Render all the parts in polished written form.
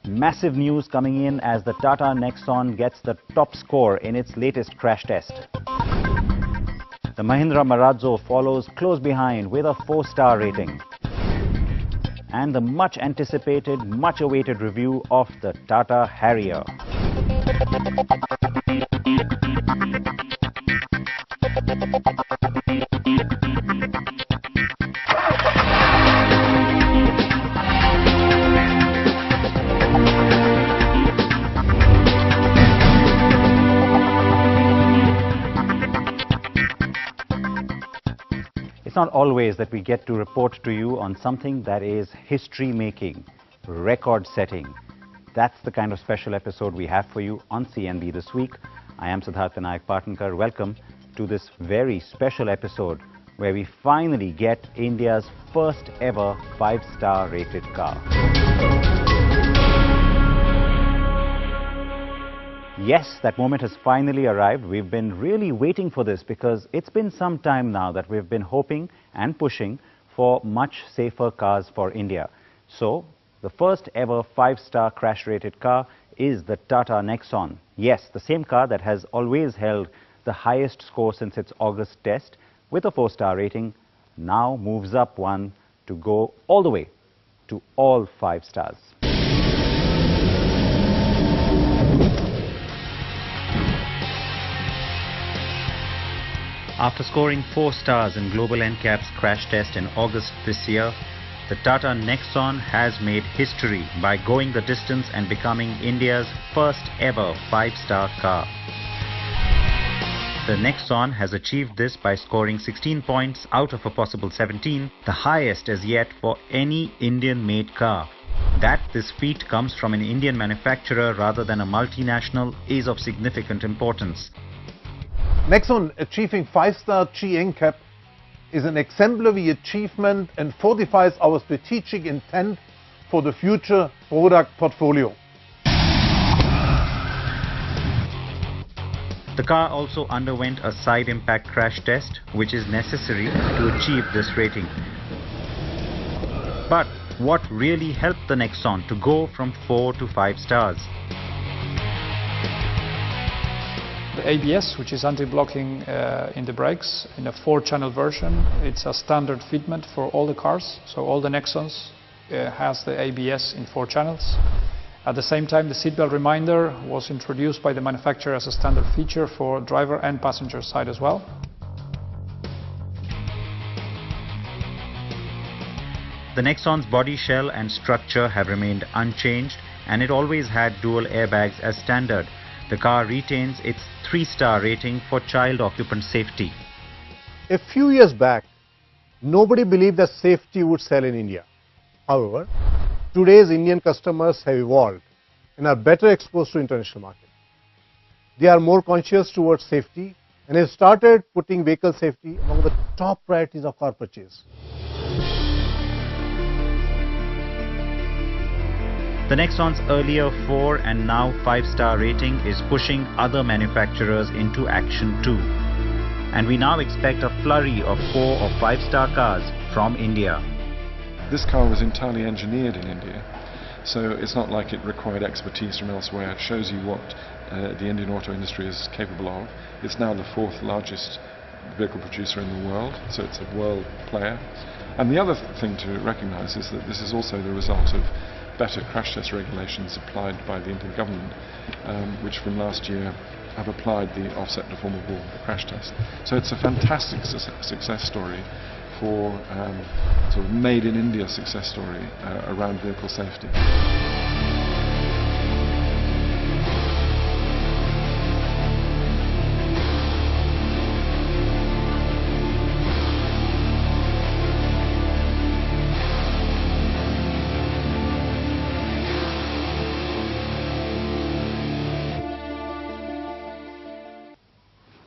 Massive news coming in as the Tata Nexon gets the top score in its latest crash test. The Mahindra Marazzo follows close behind with a 4-star rating. And the much anticipated, much awaited review of the Tata Harrier. It's not always that we get to report to you on something that is history-making, record-setting. That's the kind of special episode we have for you on CNB this week. I am Siddharth Vinayak Parthankar. Welcome to this very special episode where we finally get India's first ever 5-star rated car. Yes, that moment has finally arrived. We've been really waiting for this because it's been some time now that we've been hoping and pushing for much safer cars for India. So, the first ever 5-star crash-rated car is the Tata Nexon. Yes, the same car that has always held the highest score since its August test with a 4-star rating now moves up one to go all the way to all 5 stars. After scoring 4 stars in Global NCAP's crash test in August this year, the Tata Nexon has made history by going the distance and becoming India's first ever 5-star car. The Nexon has achieved this by scoring 16 points out of a possible 17, the highest as yet for any Indian-made car. That this feat comes from an Indian manufacturer rather than a multinational is of significant importance. Nexon achieving 5-star G NCAP is an exemplary achievement and fortifies our strategic intent for the future product portfolio. The car also underwent a side impact crash test, which is necessary to achieve this rating. But what really helped the Nexon to go from 4 to 5 stars? The ABS, which is anti-blocking in the brakes, in a 4-channel version. It's a standard fitment for all the cars, so all the Nexons has the ABS in 4 channels. At the same time, the seatbelt reminder was introduced by the manufacturer as a standard feature for driver and passenger side as well. The Nexon's body shell and structure have remained unchanged, and it always had dual airbags as standard. The car retains its 3-star rating for child occupant safety. A few years back, nobody believed that safety would sell in India. However, today's Indian customers have evolved and are better exposed to international market. They are more conscious towards safety and have started putting vehicle safety among the top priorities of car purchase. The Nexon's earlier 4 and now 5-star rating is pushing other manufacturers into action too. And we now expect a flurry of 4 or 5-star cars from India. This car was entirely engineered in India, so it's not like it required expertise from elsewhere. It shows you what the Indian auto industry is capable of. It's now the 4th largest vehicle producer in the world, so it's a world player. And the other thing to recognize is that this is also the result of better crash test regulations applied by the Indian government, which from last year have applied the offset deformable crash test. So it's a fantastic success story for sort of made in India success story around vehicle safety.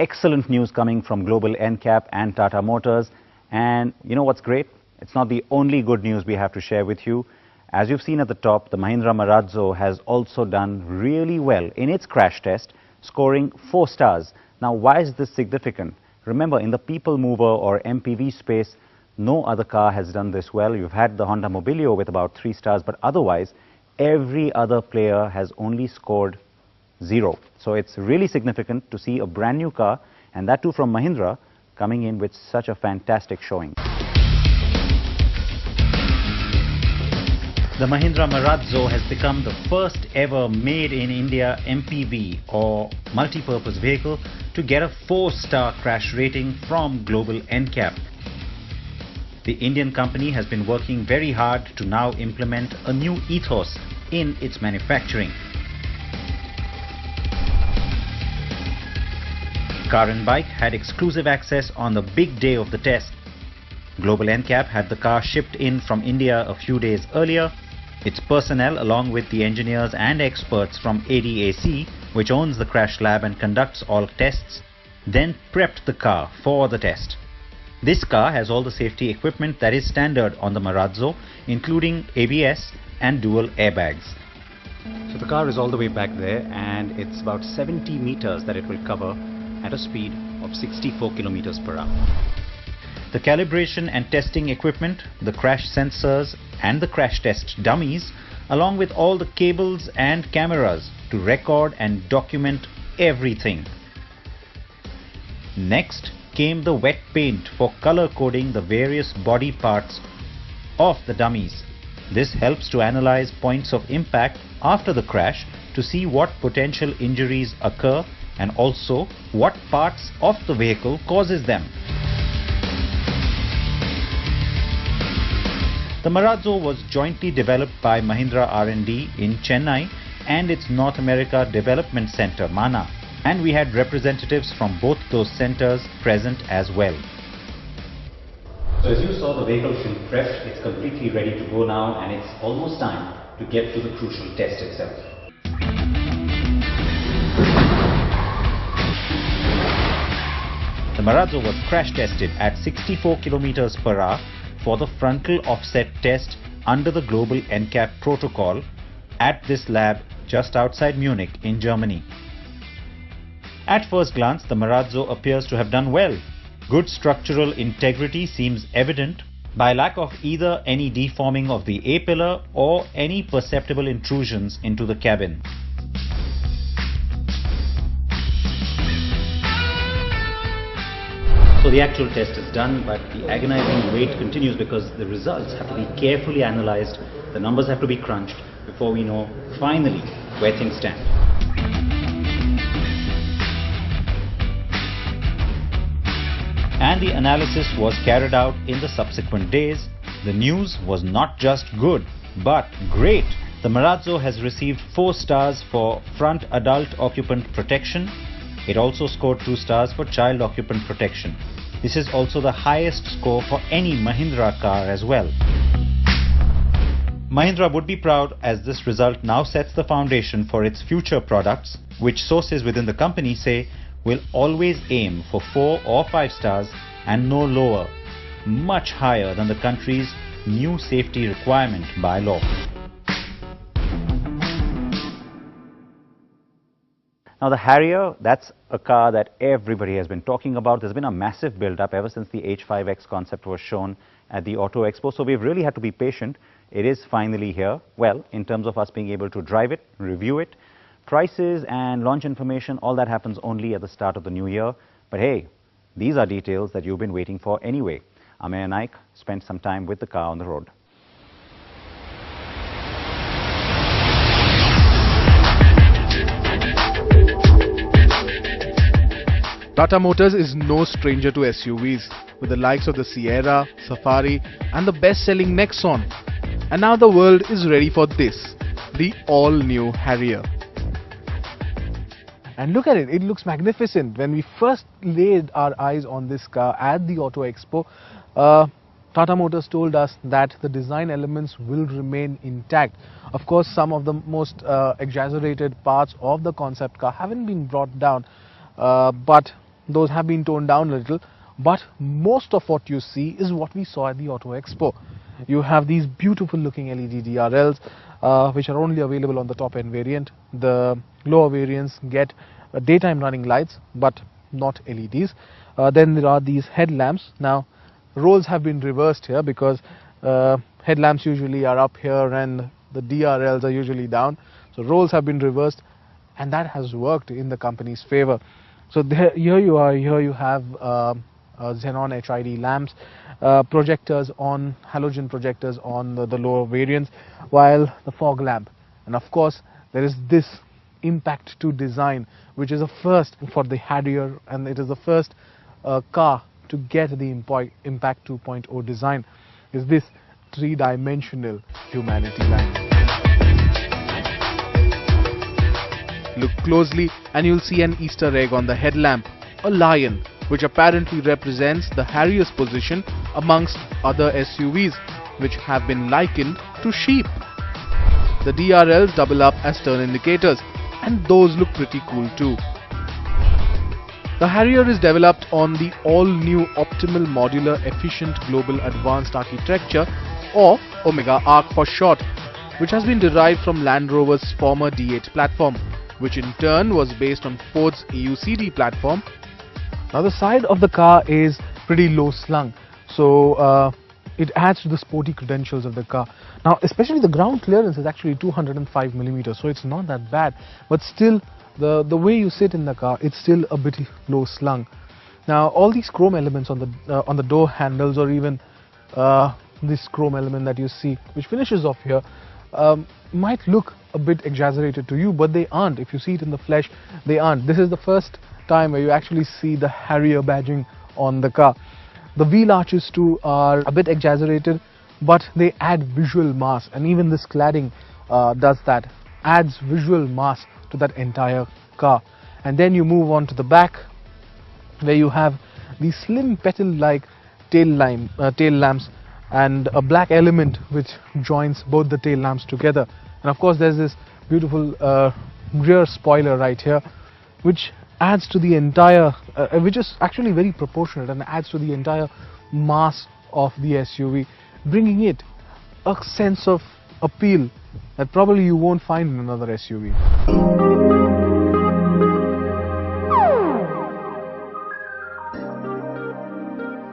Excellent news coming from Global NCAP and Tata Motors. And you know what's great? It's not the only good news we have to share with you. As you've seen at the top, the Mahindra Marazzo has also done really well in its crash test, scoring 4 stars. Now, why is this significant? Remember, in the people mover or MPV space, no other car has done this well. You've had the Honda Mobilio with about 3 stars, but otherwise, every other player has only scored 0. So it's really significant to see a brand new car, and that too from Mahindra, coming in with such a fantastic showing. The Mahindra Marazzo has become the first ever made in India MPV or multi-purpose vehicle to get a 4-star crash rating from Global NCAP. The Indian company has been working very hard to now implement a new ethos in its manufacturing. Car and Bike had exclusive access on the big day of the test. Global NCAP had the car shipped in from India a few days earlier. Its personnel, along with the engineers and experts from ADAC, which owns the crash lab and conducts all tests, then prepped the car for the test. This car has all the safety equipment that is standard on the Marazzo, including ABS and dual airbags. So the car is all the way back there, and it's about 70 meters that it will cover at a speed of 64 kilometers per hour. The calibration and testing equipment, the crash sensors and the crash test dummies, along with all the cables and cameras to record and document everything. Next came the wet paint for color coding the various body parts of the dummies. This helps to analyze points of impact after the crash to see what potential injuries occur and also what parts of the vehicle causes them. The Marazzo was jointly developed by Mahindra R&D in Chennai and its North America Development Center, MANA, and we had representatives from both those centers present as well. So as you saw, the vehicle's been prepped, it's completely ready to go now, and it's almost time to get to the crucial test itself. The Marazzo was crash tested at 64 kilometers per hour for the frontal offset test under the Global NCAP protocol at this lab just outside Munich in Germany. At first glance, the Marazzo appears to have done well. Good structural integrity seems evident by lack of either any deforming of the A-pillar or any perceptible intrusions into the cabin. So the actual test is done, but the agonizing wait continues because the results have to be carefully analyzed, the numbers have to be crunched before we know finally where things stand. And the analysis was carried out in the subsequent days. The news was not just good, but great. The Marazzo has received 4 stars for front adult occupant protection. It also scored 2 stars for child occupant protection. This is also the highest score for any Mahindra car as well. Mahindra would be proud, as this result now sets the foundation for its future products, which sources within the company say will always aim for 4 or 5 stars and no lower, much higher than the country's new safety requirement by law. Now the Harrier, that's a car that everybody has been talking about. There's been a massive build-up ever since the H5X concept was shown at the Auto Expo. So we've really had to be patient. It is finally here. Well, in terms of us being able to drive it, review it, prices and launch information, all that happens only at the start of the new year. But hey, these are details that you've been waiting for anyway. Ameya Naik spent some time with the car on the road. Tata Motors is no stranger to SUVs, with the likes of the Sierra, Safari and the best-selling Nexon. And now the world is ready for this, the all-new Harrier. And look at it, it looks magnificent. When we first laid our eyes on this car at the Auto Expo, Tata Motors told us that the design elements will remain intact. Of course, some of the most exaggerated parts of the concept car haven't been brought down, but those have been toned down a little. But most of what you see is what we saw at the Auto Expo. You have these beautiful looking LED DRLs, which are only available on the top end variant. The lower variants get daytime running lights, but not LEDs. Then there are these headlamps. Now roles have been reversed here because headlamps usually are up here and the DRLs are usually down. So roles have been reversed, and that has worked in the company's favor. So here you are, here you have xenon HID lamps, projectors on, halogen projectors on the lower variants, while the fog lamp. And of course, there is this impact to design, which is a first for the Harrier, and it is the first car to get the impact 2.0 design, is this three-dimensional humanity lamp. Look closely and you'll see an Easter egg on the headlamp, a lion, which apparently represents the Harrier's position amongst other SUVs, which have been likened to sheep. The DRLs double up as turn indicators, and those look pretty cool too. The Harrier is developed on the all-new Optimal Modular Efficient Global Advanced Architecture, or Omega Arc for short, which has been derived from Land Rover's former D8 platform, which in turn was based on Ford's EUCD platform. Now the side of the car is pretty low slung, so it adds to the sporty credentials of the car. Now especially the ground clearance is actually 205 millimeters, so it's not that bad, but still the way you sit in the car, it's still a bit low slung. Now all these chrome elements on the door handles, or even this chrome element that you see, which finishes off here, might look a bit exaggerated to you, but they aren't. If you see it in the flesh, they aren't. This is the first time where you actually see the Harrier badging on the car. The wheel arches too are a bit exaggerated, but they add visual mass, and even this cladding does that, adds visual mass to that entire car. And then you move on to the back, where you have the slim petal-like tail lamps and a black element which joins both the tail lamps together. And of course there's this beautiful rear spoiler right here, which adds to the entire, which is actually very proportionate and adds to the entire mass of the SUV, bringing it a sense of appeal that probably you won't find in another SUV.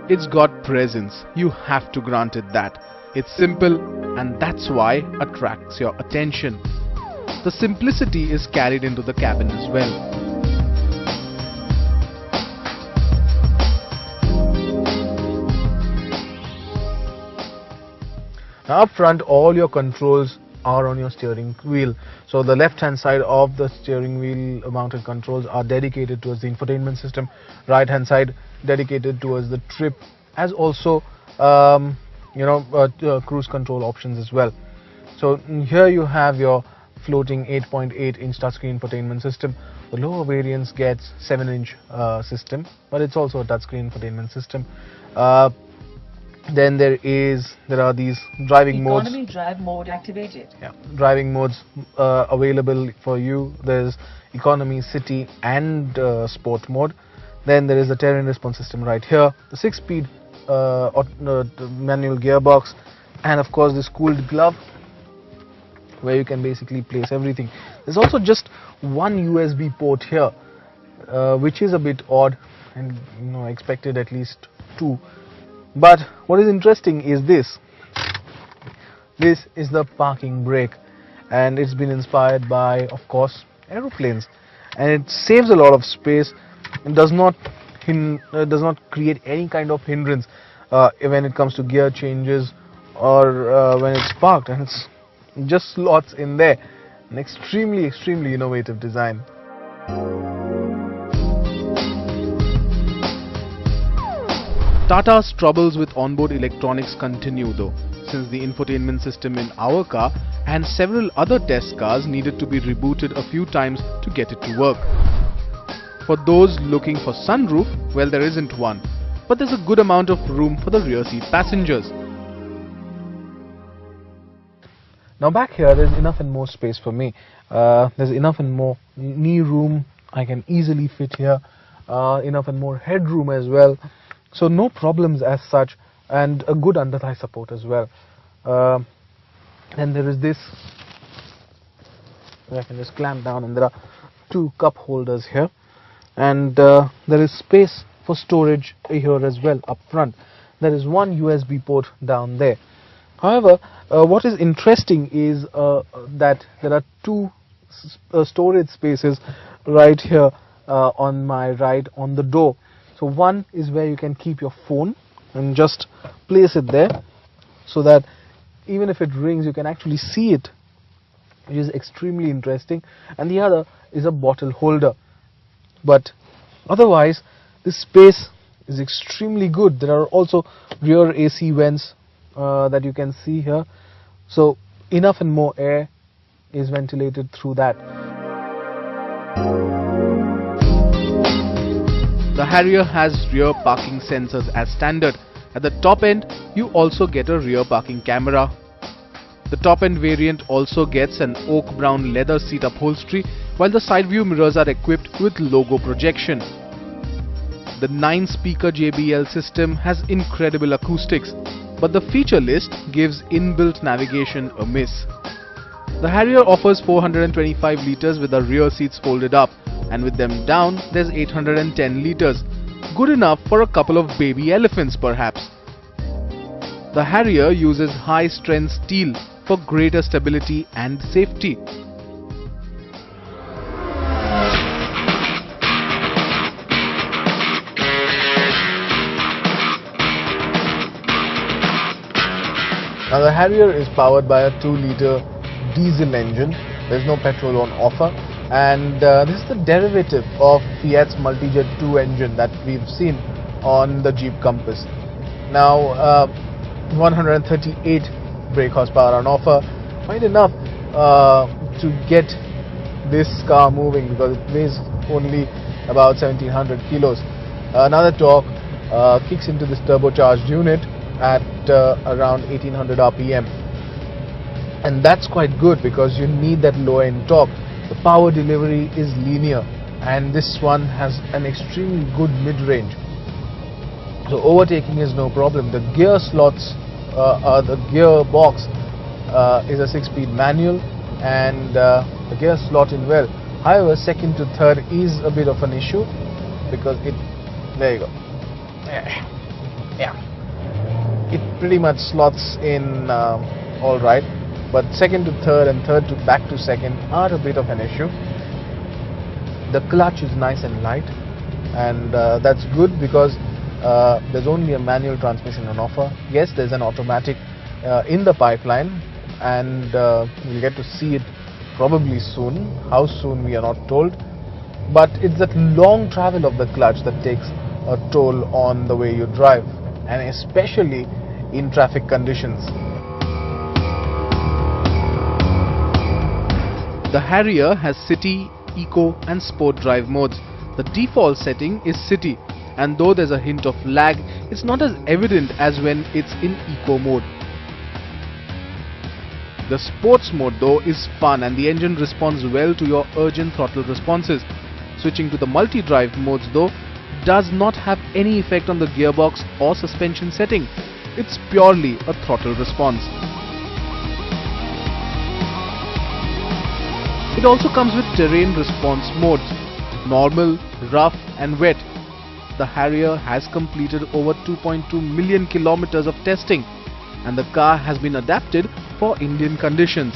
It's got presence, you have to grant it that. It's simple, and that's why it attracts your attention. The simplicity is carried into the cabin as well. Now up front, all your controls are on your steering wheel. So the left hand side of the steering wheel mounted controls are dedicated towards the infotainment system, right hand side dedicated towards the trip, as also cruise control options as well. So here you have your floating 8.8-inch touchscreen infotainment system. The lower variants gets 7-inch system, but it's also a touchscreen infotainment system. Then there are these driving modes. Economy drive mode activated. Yeah, driving modes available for you. There's economy, city, and sport mode. Then there is the terrain response system right here, the 6-speed manual gearbox, and of course this cooled glove, where you can basically place everything. There's also just one USB port here, which is a bit odd, and I expected at least two. But what is interesting is this. This is the parking brake, and it's been inspired by, of course, aeroplanes, and it saves a lot of space. It does not create any kind of hindrance when it comes to gear changes or when it's parked, and it's just slots in there. An extremely innovative design. Tata's troubles with onboard electronics continue though, since the infotainment system in our car and several other test cars needed to be rebooted a few times to get it to work. For those looking for sunroof, well, there isn't one, but there's a good amount of room for the rear seat passengers. Now back here, there's enough and more space for me. There's enough and more knee room. I can easily fit here. Enough and more headroom as well. So no problems as such, and a good under-thigh support as well. And there is this, where I can just clamp down, and there are two cup holders here. And there is space for storage here as well up front. There is one USB port down there. However, what is interesting is that there are two storage spaces right here on my right on the door. So one is where you can keep your phone and just place it there, so that even if it rings you can actually see it, which is extremely interesting. And the other is a bottle holder. But otherwise this space is extremely good. There are also rear AC vents that you can see here, so enough and more air is ventilated through that. The Harrier has rear parking sensors as standard. At the top end, you also get a rear parking camera. The top end variant also gets an oak brown leather seat upholstery, while the side view mirrors are equipped with logo projection. The 9-speaker JBL system has incredible acoustics, but the feature list gives inbuilt navigation a miss. The Harrier offers 425 litres with the rear seats folded up, and with them down there's 810 litres, good enough for a couple of baby elephants perhaps. The Harrier uses high-strength steel for greater stability and safety. Now the Harrier is powered by a 2-litre diesel engine. There's no petrol on offer, and this is the derivative of Fiat's Multijet 2 engine that we've seen on the Jeep Compass. Now 138 brake horsepower on offer, quite enough to get this car moving because it weighs only about 1700 kilos. Now the torque kicks into this turbocharged unit at around 1800 RPM, and that's quite good because you need that low end torque. The power delivery is linear, and this one has an extremely good mid-range, so overtaking is no problem. The gear slots, the gear box is a 6-speed manual, and the gear slot in well. However, second to third is a bit of an issue because there you go, yeah, it pretty much slots in alright, but second to third and third to back to second are a bit of an issue. The clutch is nice and light, and that's good because there's only a manual transmission on offer. Yes, there's an automatic in the pipeline, and we'll get to see it probably soon. How soon we are not told, but it's that long travel of the clutch that takes a toll on the way you drive, and especially in traffic conditions. The Harrier has City, Eco and Sport drive modes. The default setting is City, and though there's a hint of lag, it's not as evident as when it's in Eco mode. The Sports mode though is fun, and the engine responds well to your urgent throttle responses. Switching to the multi-drive modes though does not have any effect on the gearbox or suspension setting. It's purely a throttle response. It also comes with terrain response modes: normal, rough and wet. The Harrier has completed over 2.2 million kilometers of testing, and the car has been adapted for Indian conditions.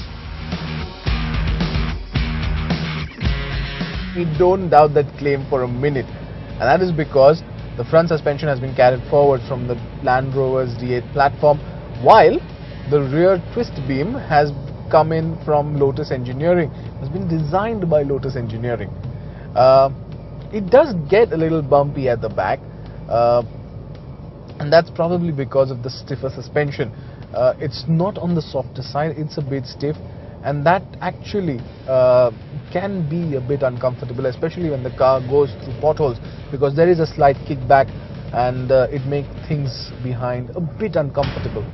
We don't doubt that claim for a minute, and that is because the front suspension has been carried forward from the Land Rover's D8 platform, while the rear twist beam has come in from Lotus Engineering. It has been designed by Lotus Engineering. It does get a little bumpy at the back, and that's probably because of the stiffer suspension. It's not on the softer side, it's a bit stiff, and that actually can be a bit uncomfortable, especially when the car goes through potholes, because there is a slight kickback, and it makes things behind a bit uncomfortable.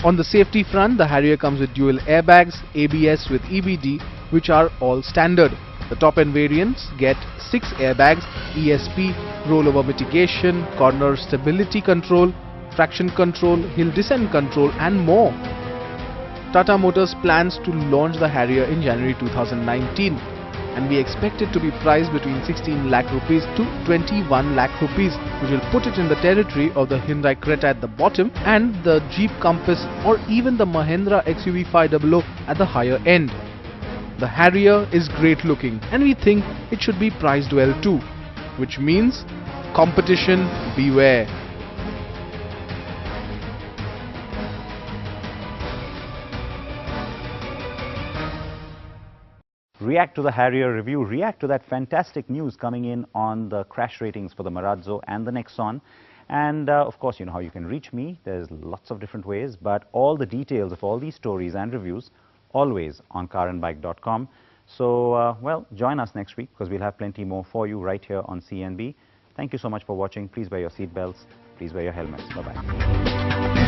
On the safety front, the Harrier comes with dual airbags, ABS with EBD, which are all standard. The top end variants get 6 airbags, ESP, rollover mitigation, corner stability control, traction control, hill descent control and more. Tata Motors plans to launch the Harrier in January 2019. and we expect it to be priced between 16 lakh rupees to 21 lakh rupees, which will put it in the territory of the Hyundai Creta at the bottom and the Jeep Compass or even the Mahindra XUV 500 at the higher end. The Harrier is great looking and we think it should be priced well too, which means competition beware. React to the Harrier review, react to that fantastic news coming in on the crash ratings for the Marazzo and the Nexon. And of course, you know how you can reach me. There's lots of different ways, but all the details of all these stories and reviews always on carandbike.com. So, well, join us next week because we'll have plenty more for you right here on CNB. Thank you so much for watching. Please wear your seatbelts. Please wear your helmets. Bye-bye.